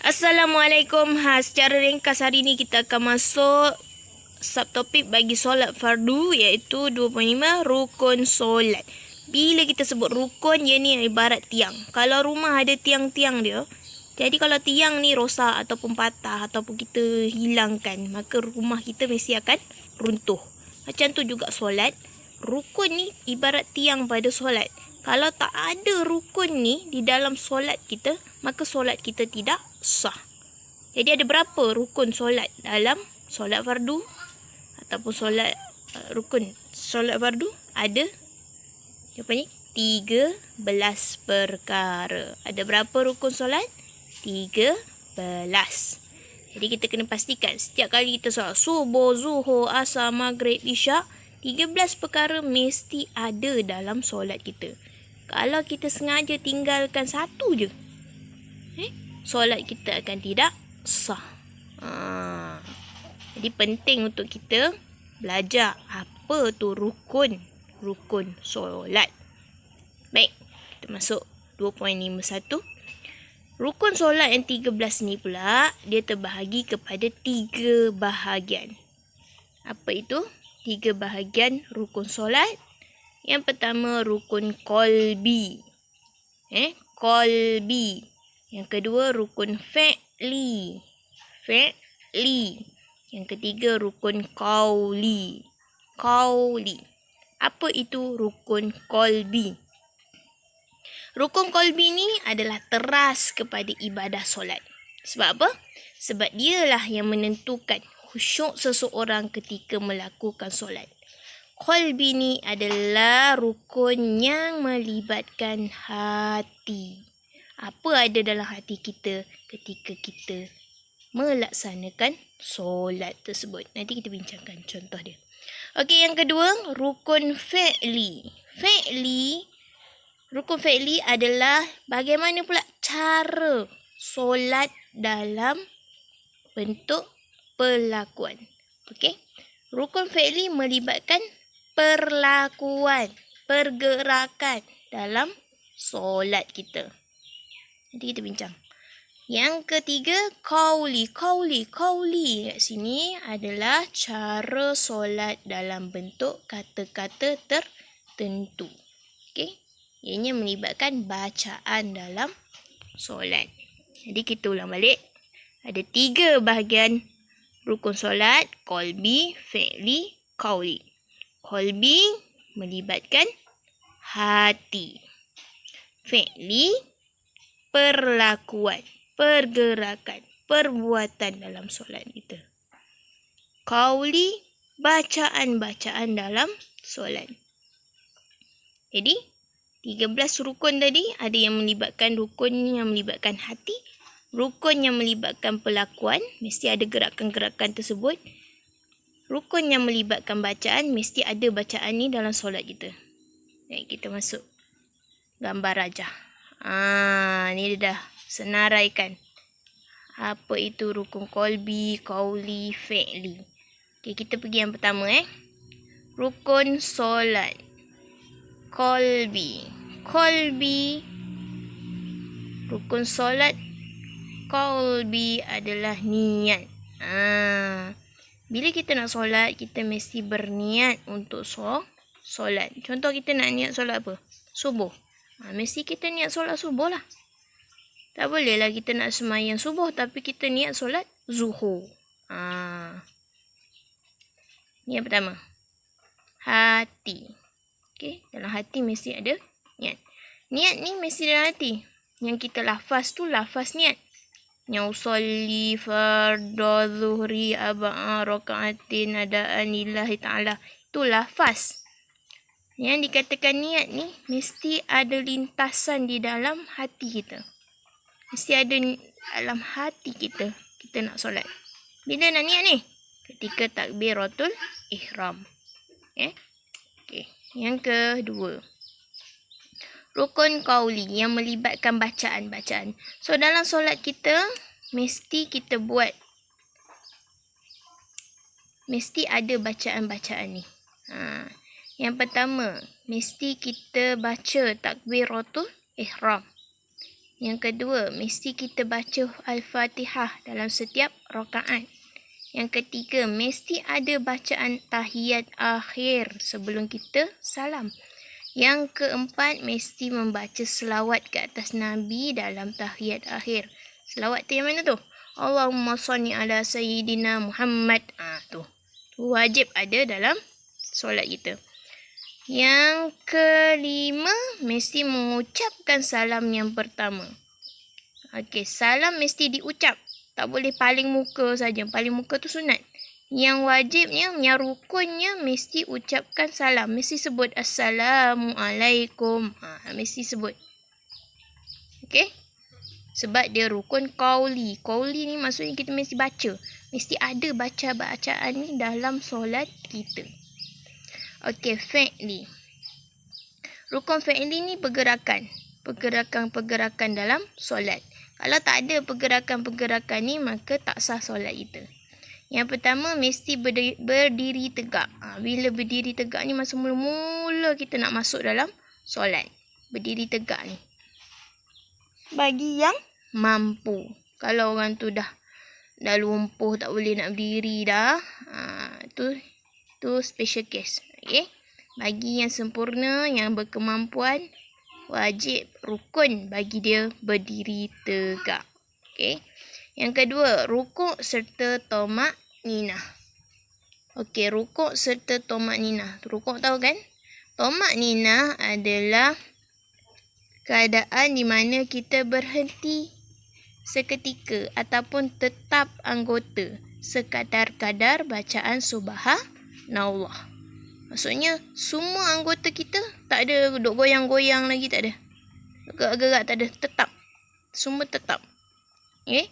Assalamualaikum. Secara ringkas hari ini kita akan masuk subtopik bagi solat fardu, iaitu 2.5 rukun solat. Bila kita sebut rukun, ia ni ibarat tiang. Kalau rumah ada tiang-tiang dia, jadi kalau tiang ni rosak ataupun patah ataupun kita hilangkan, maka rumah kita mesti akan runtuh. Macam tu juga solat. Rukun ni ibarat tiang pada solat. Kalau tak ada rukun ni di dalam solat kita, maka solat kita tidak sah. Jadi ada berapa rukun solat dalam solat fardu ataupun solat rukun solat fardu? Ada apa ni? 13 perkara. Ada berapa rukun solat? 13. Jadi kita kena pastikan setiap kali kita solat subuh, zuhur, asar, maghrib, isyak, 13 perkara mesti ada dalam solat kita. Kalau kita sengaja tinggalkan satu je, solat kita akan tidak sah. Jadi penting untuk kita belajar apa tu rukun solat. Baik, kita masuk 2.51. Rukun solat yang 13 ni pula, dia terbahagi kepada 3 bahagian. Apa itu? 3 bahagian rukun solat. Yang pertama, rukun qalbi. Qalbi. Yang kedua, rukun fi'li. Yang ketiga, rukun qauli. Apa itu rukun qalbi? Rukun qalbi ni adalah teras kepada ibadah solat. Sebab apa? Sebab dialah yang menentukan khusyuk seseorang ketika melakukan solat. Qalbi ni adalah rukun yang melibatkan hati. Apa ada dalam hati kita ketika kita melaksanakan solat tersebut. Nanti kita bincangkan contoh dia. Okey, yang kedua, rukun fi'li. Rukun fi'li adalah bagaimana pula cara solat dalam bentuk perlakuan. Okey. Rukun fi'li melibatkan perlakuan, pergerakan dalam solat kita. Nanti kita bincang. Yang ketiga, qauli. Kat sini adalah cara solat dalam bentuk kata-kata tertentu. Okey. Ianya melibatkan bacaan dalam solat. Jadi kita ulang balik. Ada 3 bahagian rukun solat: qalbi, fi'li, qauli. Qalbi melibatkan hati. Fi'li perlakuan, pergerakan, perbuatan dalam solat kita. Qauli bacaan-bacaan dalam solat. Jadi 13 rukun tadi, ada yang melibatkan hati, rukun yang melibatkan perlakuan, mesti ada gerakan-gerakan tersebut. Rukun yang melibatkan bacaan, mesti ada bacaan ni dalam solat kita. Baik, kita masuk gambar rajah. Ni dia dah senaraikan. Apa itu rukun qalbi, qauli, fi'li. Okay, kita pergi yang pertama. Rukun solat. Qalbi. Rukun solat qalbi adalah niat. Bila kita nak solat, kita mesti berniat untuk solat. Contoh kita nak niat solat apa? Subuh. Mesti kita niat solat subuh lah. Tak boleh lah kita nak semayang subuh tapi kita niat solat zuhur. Ni yang pertama. Hati. Okey, dalam hati mesti ada niat. Niat ni mesti dalam hati. Yang kita lafaz tu lafaz niat. Yang usolli fardhu zuhri arba'a raka'atin adaan lillahi ta'ala. Itu lafaz. Yang dikatakan niat ni mesti ada lintasan di dalam hati kita. Mesti ada dalam hati kita nak solat. Bila nak niat ni? Ketika takbiratul ihram. Okey. Yang kedua, rukun qauli yang melibatkan bacaan-bacaan. So dalam solat kita mesti ada bacaan-bacaan ni. Yang pertama, mesti kita baca takbiratul ihram. Yang kedua, mesti kita baca Al-Fatihah dalam setiap rakaat. Yang ketiga, mesti ada bacaan tahiyat akhir sebelum kita salam. Yang keempat, mesti membaca selawat ke atas Nabi dalam tahiyat akhir. Selawat tu yang mana tu? Allahumma salli ala Sayyidina Muhammad. Tu wajib ada dalam solat kita. Yang kelima, mesti mengucapkan salam yang pertama. Okey, salam mesti diucap. Tak boleh paling muka saja. Paling muka tu sunat. Yang wajibnya, yang rukunnya mesti ucapkan salam. Mesti sebut Assalamualaikum. Mesti sebut. Okey? Sebab dia rukun qauli. Qauli ni maksudnya kita mesti baca. Mesti ada bacaan ni dalam solat kita. Okey, fi'li. Rukun fi'li ni pergerakan. Pergerakan-pergerakan dalam solat. Kalau tak ada pergerakan-pergerakan ni, maka tak sah solat kita. Yang pertama, mesti berdiri tegak. Bila berdiri tegak ni, masa mula-mula kita nak masuk dalam solat. Berdiri tegak ni. Bagi yang mampu. Kalau orang tu dah lumpuh, tak boleh nak berdiri dah. Tu special case. Okay? Bagi yang sempurna, yang berkemampuan, wajib rukun bagi dia berdiri tegak. Okay? Yang kedua, rukuk serta tomak ninah. Okey, rukuk serta tomak ninah. Rukuk tahu kan? Tomak ninah adalah keadaan di mana kita berhenti seketika ataupun tetap anggota sekadar-kadar bacaan subhanallah. Maksudnya, semua anggota kita tak ada duk goyang-goyang lagi, tak ada. Gerak-gerak tak ada, tetap. Semua tetap. Okay?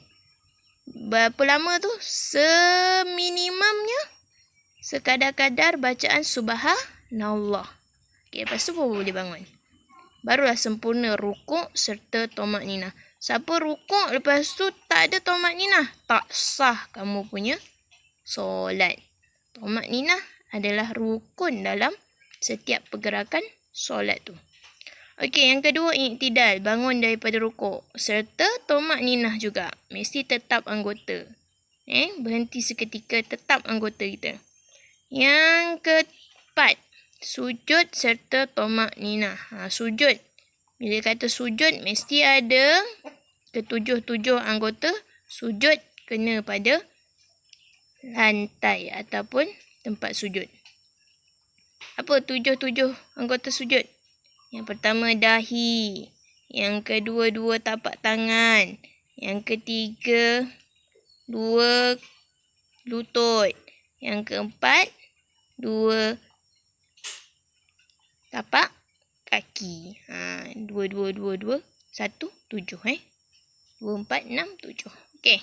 Berapa lama tu? Seminimumnya sekadar-kadar bacaan subhanallah. Okay, lepas tu baru boleh bangun. Barulah sempurna rukuk serta tomak ninah. Siapa rukuk lepas tu tak ada tomak ninah, tak sah kamu punya solat. Tomak ninah adalah rukun dalam setiap pergerakan solat tu. Okey, yang kedua, i'tidal, bangun daripada rukuk. Serta tomak ninah juga. Mesti tetap anggota. Berhenti seketika, tetap anggota kita. Yang keempat, sujud serta tomak ninah. Sujud. Bila kata sujud, mesti ada ketujuh-tujuh anggota. Sujud kena pada lantai ataupun tempat sujud. Apa tujuh-tujuh anggota sujud? Yang pertama, dahi. Yang kedua, dua tapak tangan. Yang ketiga, dua lutut. Yang keempat, dua tapak kaki. Dua. 1, 7. 2, 4, 6, 7. Okey.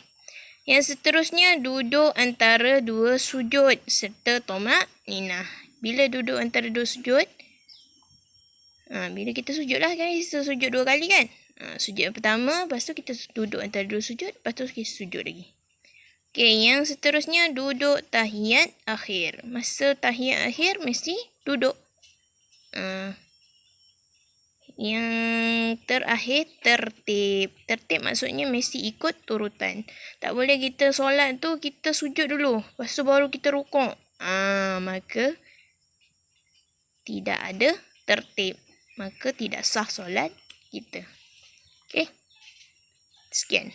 Yang seterusnya, duduk antara dua sujud serta tomak ninah. Bila duduk antara dua sujud, bila kita sujud lah kan, kita sujud 2 kali kan. Sujud yang pertama, lepas tu kita duduk antara dua sujud, lepas tu kita sujud lagi. Okey, yang seterusnya duduk tahiyat akhir. Masa tahiyat akhir mesti duduk. Yang terakhir, tertib. Tertib maksudnya mesti ikut turutan. Tak boleh kita solat tu kita sujud dulu, lepas tu baru kita rukuk. Maka tidak ada tertib. Maka tidak sah solat kita. Okey. Sekian.